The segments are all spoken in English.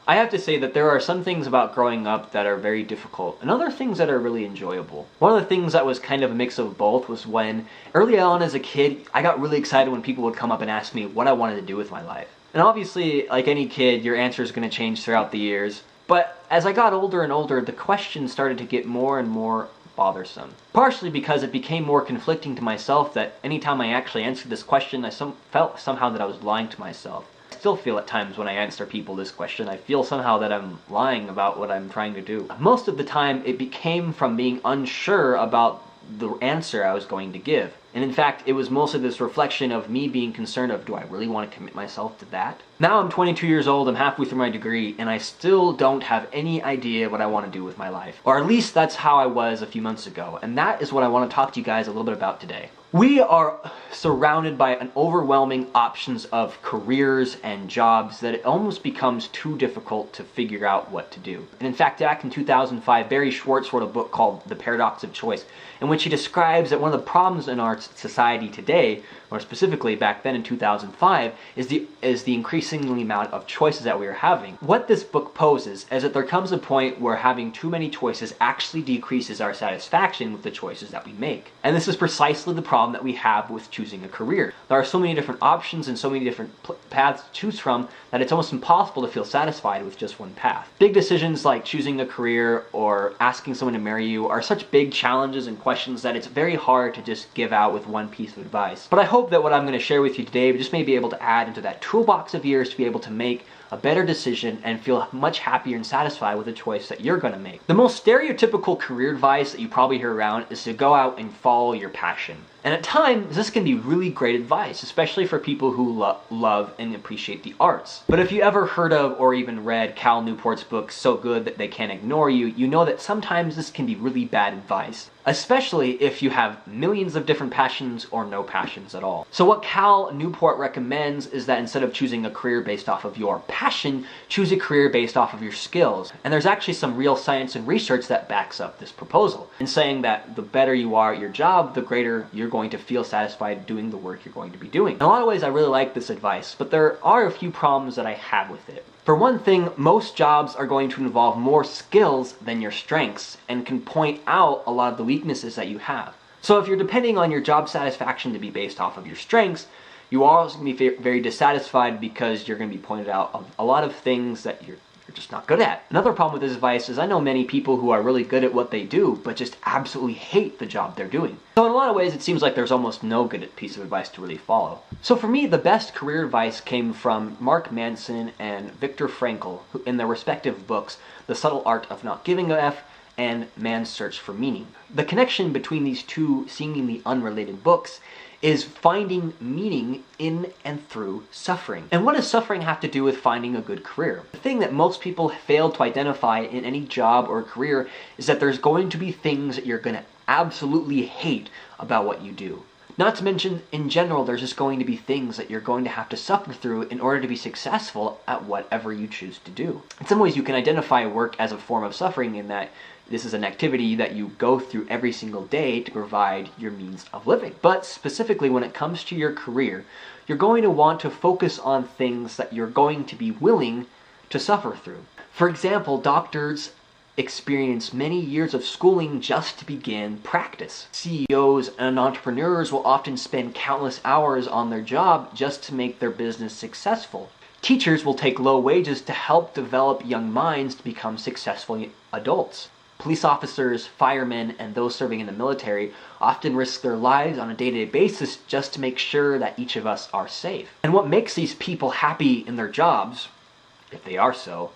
I have to say that there are some things about growing up that are very difficult, and other things that are really enjoyable. One of the things that was kind of a mix of both was when, early on as a kid, I got really excited when people would come up and ask me what I wanted to do with my life. And obviously, like any kid, your answer is going to change throughout the years. But as I got older and older, the questions started to get more and more bothersome. Partially because it became more conflicting to myself that anytime I actually answered this question, I felt somehow that I was lying to myself. I still feel at times when I answer people this question, I feel somehow that I'm lying about what I'm trying to do. Most of the time, it became from being unsure about the answer I was going to give. And in fact, it was mostly this reflection of me being concerned of, do I really want to commit myself to that? Now I'm 22 years old, I'm halfway through my degree, and I still don't have any idea what I want to do with my life. Or at least that's how I was a few months ago, and that is what I want to talk to you guys a little bit about today. We are surrounded by an overwhelming options of careers and jobs that it almost becomes too difficult to figure out what to do. And in fact, back in 2005, Barry Schwartz wrote a book called The Paradox of Choice, in which he describes that one of the problems in our society today, or specifically back then in 2005, is the increasingly amount of choices that we are having. What this book poses is that there comes a point where having too many choices actually decreases our satisfaction with the choices that we make. And this is precisely the problem that we have with choosing a career. There are so many different options and so many different paths to choose from that it's almost impossible to feel satisfied with just one path. Big decisions like choosing a career or asking someone to marry you are such big challenges and questions that it's very hard to just give out with one piece of advice. But I hope that what I'm going to share with you today just may be able to add into that toolbox of yours to be able to make a better decision and feel much happier and satisfied with the choice that you're going to make. The most stereotypical career advice that you probably hear around is to go out and follow your passion. And at times, this can be really great advice, especially for people who love and appreciate the arts. But if you ever heard of or even read Cal Newport's book, So Good That They Can't Ignore You, you know that sometimes this can be really bad advice, especially if you have millions of different passions or no passions at all. So what Cal Newport recommends is that instead of choosing a career based off of your passion, choose a career based off of your skills. And there's actually some real science and research that backs up this proposal, in saying that the better you are at your job, the greater you're going to feel satisfied doing the work you're going to be doing. In a lot of ways, I really like this advice, but there are a few problems that I have with it. For one thing, most jobs are going to involve more skills than your strengths and can point out a lot of the weaknesses that you have. So if you're depending on your job satisfaction to be based off of your strengths, you are also going to be very dissatisfied because you're going to be pointed out of a lot of things that you're just not good at. Another problem with this advice is I know many people who are really good at what they do, but just absolutely hate the job they're doing. So in a lot of ways, it seems like there's almost no good piece of advice to really follow. So for me, the best career advice came from Mark Manson and Viktor Frankl, who, in their respective books, The Subtle Art of Not Giving a F and Man's Search for Meaning. The connection between these two seemingly unrelated books is finding meaning in and through suffering. And what does suffering have to do with finding a good career? The thing that most people fail to identify in any job or career is that there's going to be things that you're going to absolutely hate about what you do. Not to mention, in general, there's just going to be things that you're going to have to suffer through in order to be successful at whatever you choose to do. In some ways, you can identify work as a form of suffering in that this is an activity that you go through every single day to provide your means of living. But specifically when it comes to your career, you're going to want to focus on things that you're going to be willing to suffer through. For example, doctors experience many years of schooling just to begin practice. CEOs and entrepreneurs will often spend countless hours on their job just to make their business successful. Teachers will take low wages to help develop young minds to become successful adults. Police officers, firemen, and those serving in the military often risk their lives on a day-to-day basis just to make sure that each of us are safe. And what makes these people happy in their jobs, if they are so,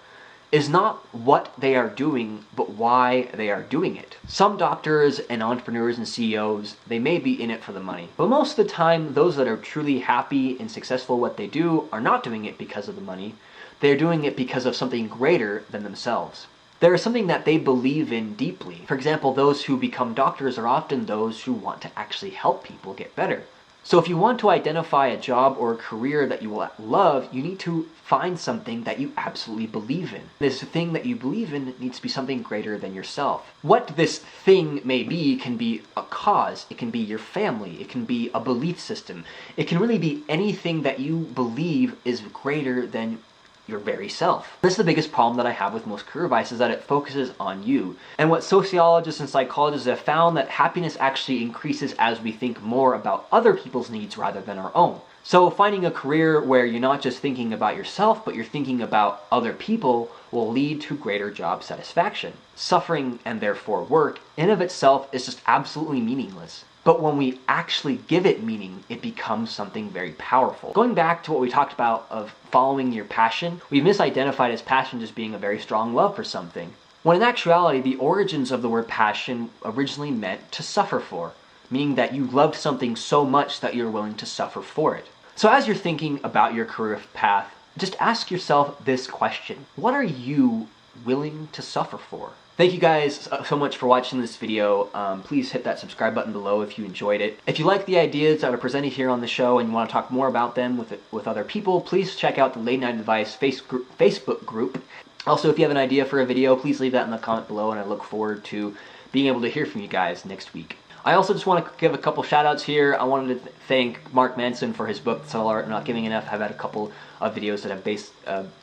is not what they are doing, but why they are doing it. Some doctors and entrepreneurs and CEOs, they may be in it for the money. But most of the time, those that are truly happy and successful at what they do are not doing it because of the money. They're doing it because of something greater than themselves. There is something that they believe in deeply. For example, those who become doctors are often those who want to actually help people get better. So if you want to identify a job or a career that you will love, you need to find something that you absolutely believe in. This thing that you believe in needs to be something greater than yourself. What this thing may be can be a cause, it can be your family, it can be a belief system. It can really be anything that you believe is greater than your very self. This is the biggest problem that I have with most career advice, is that it focuses on you. And what sociologists and psychologists have found, that happiness actually increases as we think more about other people's needs rather than our own. So finding a career where you're not just thinking about yourself, but you're thinking about other people, will lead to greater job satisfaction. Suffering, and therefore work, in of itself is just absolutely meaningless. But when we actually give it meaning, it becomes something very powerful. Going back to what we talked about of following your passion, we misidentified as passion just being a very strong love for something, when in actuality, the origins of the word passion originally meant to suffer for, meaning that you loved something so much that you're willing to suffer for it. So as you're thinking about your career path, just ask yourself this question: what are you willing to suffer for? Thank you guys so much for watching this video. Please hit that subscribe button below if you enjoyed it. If you like the ideas that are presented here on the show and you want to talk more about them with other people, please check out the Late Night Advice Facebook group. Also, if you have an idea for a video, please leave that in the comment below, and I look forward to being able to hear from you guys next week. I also just want to give a couple shout outs here. I wanted to thank Mark Manson for his book, Subtle Art of Not Giving Enough. I've had a couple of videos that I've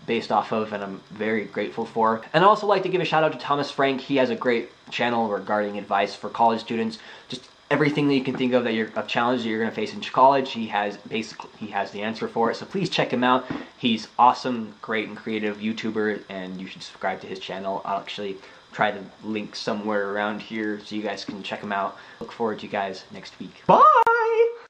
based off of, and I'm very grateful for. And I'd also like to give a shout out to Thomas Frank. He has a great channel regarding advice for college students. Just everything that you can think of of challenges that you're going to face in college, he has the answer for it. So please check him out. He's awesome, great, and creative YouTuber, and you should subscribe to his channel. I'll actually try to link somewhere around here so you guys can check him out. Look forward to you guys next week. Bye!